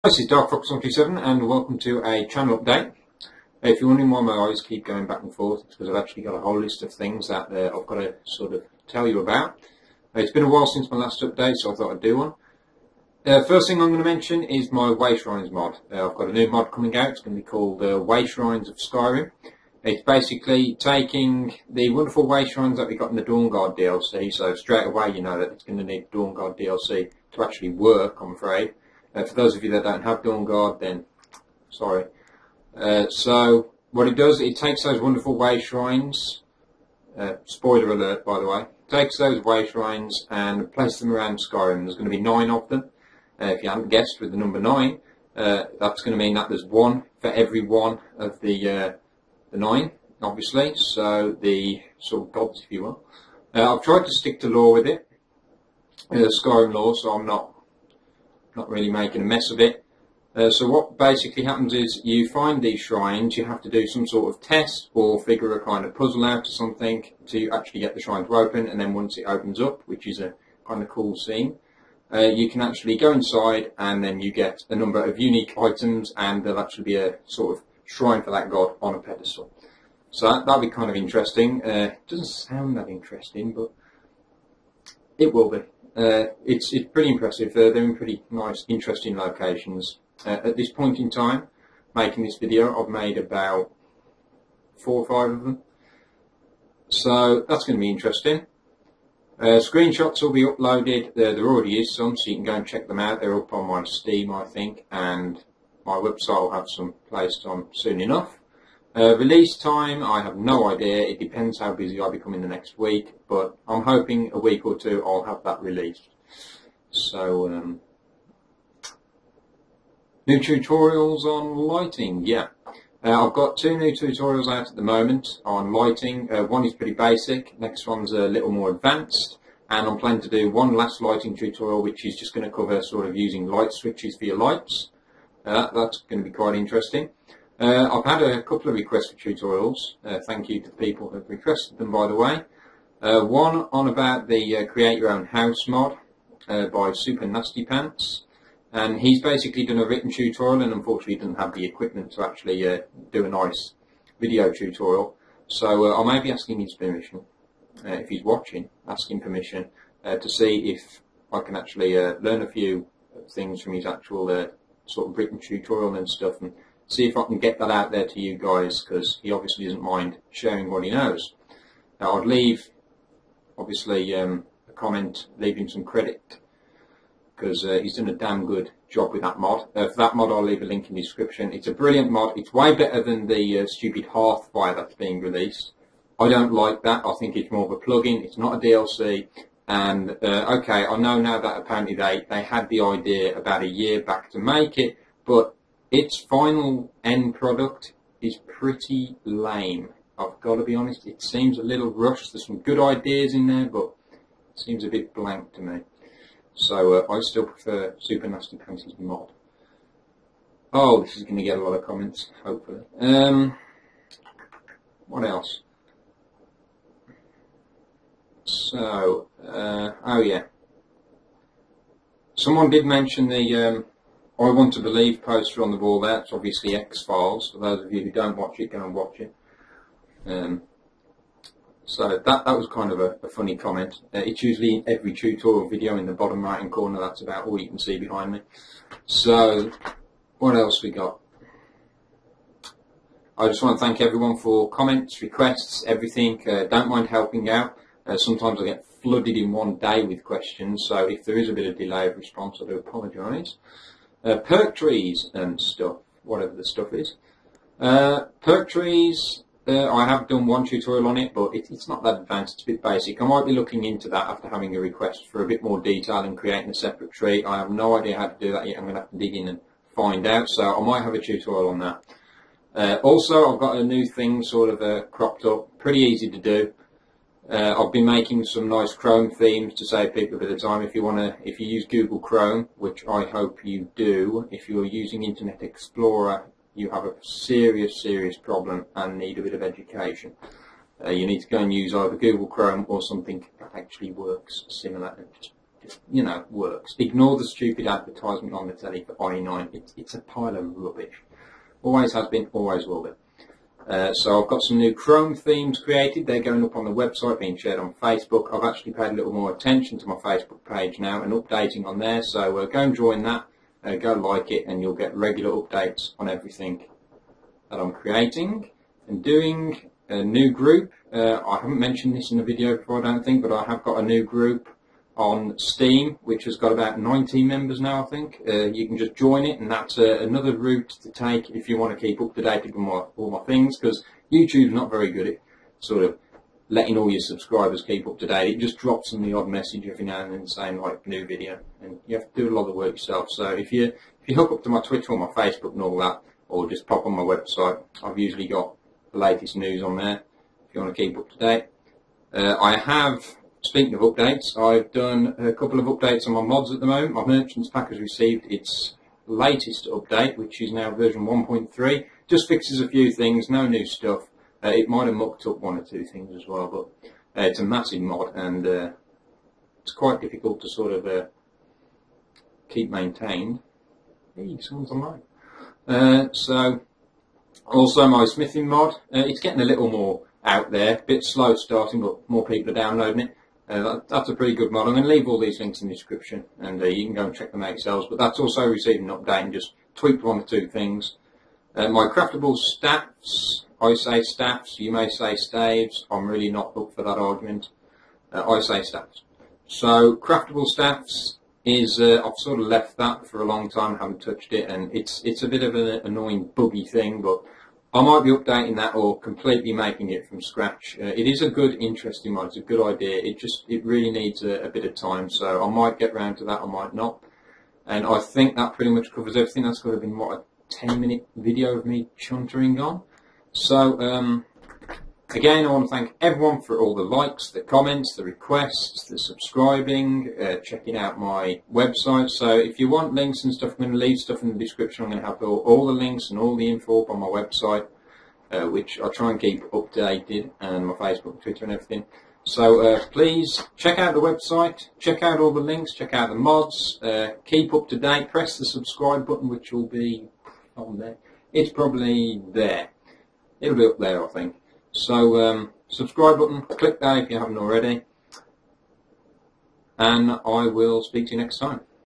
This is Dark Fox 77 and welcome to a channel update. If you're wondering why my eyes keep going back and forth, it's because I've actually got a whole list of things that I've got to sort of tell you about. It's been a while since my last update, so I thought I'd do one. First thing I'm going to mention is my Way Shrines mod. I've got a new mod coming out. It's going to be called Way Shrines of Skyrim. It's basically taking the wonderful Way Shrines that we got in the Dawnguard DLC, so straight away you know that it's going to need Dawnguard DLC to actually work, I'm afraid. For those of you that don't have Dawnguard, then sorry. So what it does, it takes those wonderful Way Shrines, spoiler alert by the way, takes those Way Shrines and places them around Skyrim. There's going to be 9 of them. If you haven't guessed with the number 9, that's going to mean that there's one for every one of the 9, obviously, so the sort of gods, if you will. I've tried to stick to lore with it, Skyrim lore, so I'm not really making a mess of it. So what basically happens is you find these shrines, you have to do some sort of test or figure a kind of puzzle out or something to actually get the shrine to open, and then once it opens up, which is a kind of cool scene, you can actually go inside and then you get a number of unique items, and there'll actually be a sort of shrine for that god on a pedestal. So that'll be kind of interesting. It doesn't sound that interesting, but it will be. It's pretty impressive. They're in pretty nice, interesting locations. At this point in time, making this video, I've made about 4 or 5 of them. So that's going to be interesting. Screenshots will be uploaded. There already is some, so you can go and check them out. They're up on my Steam, I think, and my website will have some placed on soon enough. Release time, I have no idea. It depends how busy I become in the next week, but I'm hoping a week or 2 I'll have that released. So, new tutorials on lighting, yeah. I've got 2 new tutorials out at the moment on lighting. One is pretty basic, next one's a little more advanced, and I'm planning to do one last lighting tutorial which is just going to cover sort of using light switches for your lights. That's going to be quite interesting. I've had a couple of requests for tutorials. Thank you to the people who have requested them, by the way. One on about the Create Your Own House mod by Super Nasty Pants. And he's basically done a written tutorial and unfortunately doesn't have the equipment to actually do a nice video tutorial. So I may be asking his permission, if he's watching, asking permission to see if I can actually learn a few things from his actual sort of written tutorial and stuff, and see if I can get that out there to you guys, because he obviously doesn't mind sharing what he knows. Now I'd leave, obviously, a comment, leave him some credit, because he's done a damn good job with that mod. For that mod I'll leave a link in the description. It's a brilliant mod. It's way better than the stupid Hearthfire that's being released. I don't like that. I think it's more of a plugin. It's not a DLC. And okay, I know now that apparently they had the idea about a year back to make it, but its final end product is pretty lame. I've got to be honest. It seems a little rushed. There's some good ideas in there, but it seems a bit blank to me. So I still prefer Super Nasty Pants' mod. Oh, this is going to get a lot of comments, hopefully. What else? So, oh yeah. Someone did mention the I Want to Believe poster on the wall there. It's obviously X-Files. For those of you who don't watch it, go and watch it. So that was kind of a funny comment. It's usually in every tutorial video in the bottom right hand corner. That's about all you can see behind me. So what else we got? I just want to thank everyone for comments, requests, everything. Don't mind helping out. Sometimes I get flooded in one day with questions, so if there is a bit of delay of response, I do apologise. Perk trees and stuff, whatever the stuff is. Perk trees, I have done one tutorial on it, but it's not that advanced, it's a bit basic. I might be looking into that after having a request for a bit more detail and creating a separate tree. I have no idea how to do that yet. I'm going to have to dig in and find out, so I might have a tutorial on that. Also, I've got a new thing sort of cropped up, pretty easy to do. I've been making some nice Chrome themes to save people a bit of time. If you use Google Chrome, which I hope you do, if you're using Internet Explorer, you have a serious problem and need a bit of education. You need to go and use either Google Chrome or something that actually works similar. just, you know, works. Ignore the stupid advertisement on the telly for i9. It's a pile of rubbish. Always has been, always will be. So I've got some new Chrome themes created. They're going up on the website, being shared on Facebook. I've actually paid a little more attention to my Facebook page now and updating on there. So go and join that, go like it, and you'll get regular updates on everything that I'm creating and doing. A new group. I haven't mentioned this in the video before, I don't think, but I have got a new group on Steam, which has got about 19 members now, I think. You can just join it, and that's another route to take if you want to keep up to date with all my things, because YouTube's not very good at sort of letting all your subscribers keep up to date. It just drops them the odd message every now and then saying, like, new video, and you have to do a lot of the work yourself. So if you hook up to my Twitter or my Facebook and all that, or just pop on my website, I've usually got the latest news on there if you want to keep up to date. I have, speaking of updates, I've done a couple of updates on my mods at the moment. My Merchants Pack has received its latest update, which is now version 1.3. Just fixes a few things, no new stuff. It might have mucked up one or two things as well, but it's a massive mod, and it's quite difficult to sort of keep maintained. Hey, someone's online. So also my smithing mod, it's getting a little more out there, a bit slow starting, but more people are downloading it. That's a pretty good mod. I'm going to leave all these links in the description, and you can go and check them out yourselves, but that's also receiving an update and just tweaked one or two things. My craftable staffs, I say staffs, you may say staves, I'm really not up for that argument. I say staffs. So craftable staffs is, I've sort of left that for a long time, haven't touched it, and it's a bit of an annoying buggy thing, but I might be updating that or completely making it from scratch. It is a good, interesting mod. It's a good idea. It really needs a bit of time, so I might get round to that, I might not. And I think that pretty much covers everything. That's got to have been, what, a 10-minute video of me chuntering on. So, again, I want to thank everyone for all the likes, the comments, the requests, the subscribing, checking out my website. So if you want links and stuff, I'm going to leave stuff in the description. I'm going to have all the links and all the info up on my website, which I try and keep updated, and my Facebook, Twitter and everything. So please check out the website, check out all the links, check out the mods, keep up to date, press the subscribe button, which will be on there. It's probably there. It'll be up there, I think. So, subscribe button, click that if you haven't already, and I will speak to you next time.